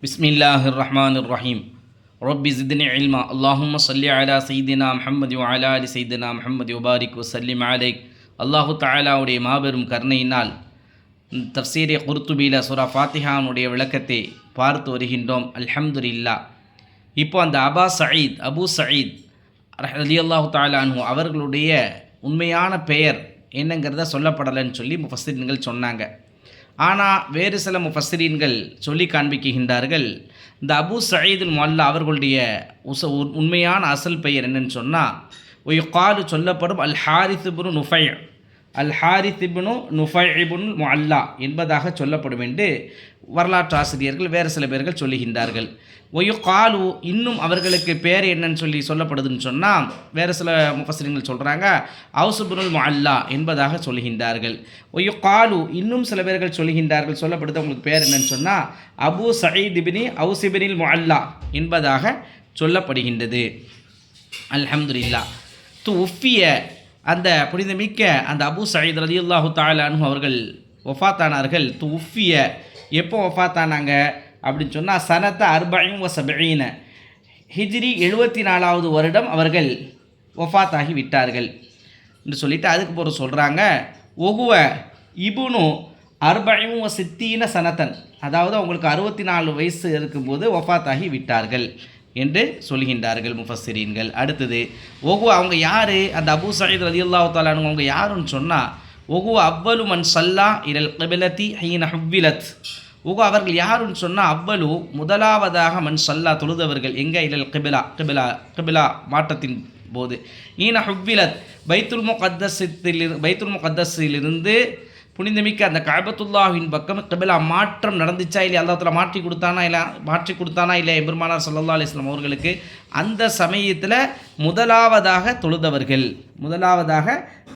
பிஸ்மில்லாஹிர் ரஹ்மானிர் ரஹீம். ரப்பி ஜித்னி இல்மா. அல்லாஹும்ம ஸல்லி அலா சய்யிதினா முஹம்மதி வ அலா ஆலி சய்யிதினா முஹம்மதி வபாரிக் வஸல்லிம் அலைக். அல்லாஹு தஆலாவுடைய மாபெரும் கருணையினால் தஃப்சீரே குர்துபியில் சூரா ஃபாத்திஹாவுடைய விளக்கத்தை பார்த்து வருகின்றோம். அல்ஹம்துலில்லாஹ். இப்போ அந்த அபூ சயீத் ரலியல்லாஹு தஆலா அன்ஹு அவர்களுடைய உண்மையான பெயர் என்னங்கிறத சொல்லப்படலைன்னு சொல்லி முஃபஸ்ஸிரீன்கள் சொன்னாங்க. ஆனால் வேறு சில முஃபஸ்ஸிரீன்கள் சொல்லி காண்பிக்கின்றார்கள், இந்த அபூ சயீதுல் முஅல்லா அவர்களுடைய உண்மையான அசல் பெயர் என்னன்னு சொன்னால், ஒய்காலு சொல்லப்படும் அல் ஹாரித் இப்னு நுஃபை, அல் ஹாரித் இப்னு நுஃபை இப்னு முஅல்லா என்பதாக சொல்லப்படும் என்று வரலாற்று ஆசிரியர்கள் வேறு சில பேர்கள் சொல்லுகின்றார்கள். ஒய்காலு இன்னும் அவர்களுக்கு பேர் என்னன்னு சொல்லி சொல்லப்படுதுன்னு சொன்னால், வேறு சில முஃபஸ்ஸிரீன்கள் சொல்கிறாங்க அவுஸ் இப்னுல் முஅல்லா என்பதாக சொல்லுகின்றார்கள். ஒய்காலு இன்னும் சில பேர்கள் சொல்லுகின்றார்கள், சொல்லப்படுது அவங்களுக்கு பேர் என்னன்னு சொன்னால் அபூ சயீத் இப்னு அவுஸ் இப்னுல் முஅல்லா என்பதாக சொல்லப்படுகின்றது. அல்ஹம்துலில்லாஹ். உஃபிய அந்த புனிதமிக்க அந்த அபூ சயீத் ரலியல்லாஹு தஆலா அன்ஹு அவர்கள் வஃபாத்தானார்கள். உஃபிய எப்போ வஃபாத்தானாங்க அப்படின்னு சொன்னால் சனத்த 40 ஹிஜ்ரி 74வது வருடம் அவர்கள் வஃபாத்தாகி விட்டார்கள் என்று சொல்லிட்டு அதுக்கு பிறகு சொல்கிறாங்க ஒகுவ இபுனு 64 சனத்தன், அதாவது அவங்களுக்கு 64 வயசு இருக்கும்போது வஃபாத்தாகி விட்டார்கள் என்று சொல்கின்றார்கள் முஃபஸ்ஸிரீன்கள். அடுத்தது ஒகுவ அவங்க யார், அந்த அபூ சயீத் ரலியல்லாஹு தஆலா அன்ஹு அவங்க யாருன்னு சொன்னால், ஒகுவ அவ்வலு மன் ஸல்லா இலல் கிப்லத்தி ஹீன ஹுவ்விலத். அவர்கள் யாருன்னு சொன்னால் அவ்வலு முதலாவதாக மன் ஸல்லா தொழுதவர்கள் எங்கே, இலல் கிபிலா கிபிலா கிபிலா மாற்றத்தின் போது, ஈன ஹுவ்விலத் பைத்துல் முகத்தஸிலிருந்து புனிதமிக்க அந்த கஅபத்துல்லாஹின் பக்கம் கிபிலா மாற்றம் நடந்துச்சா இல்லை, அல்லாஹ் தஆலா மாற்றி கொடுத்தானா இல்லை எபெருமானார் ஸல்லல்லாஹு அலைஹி வஸல்லம் அவர்களுக்கு, அந்த சமயத்தில் முதலாவதாக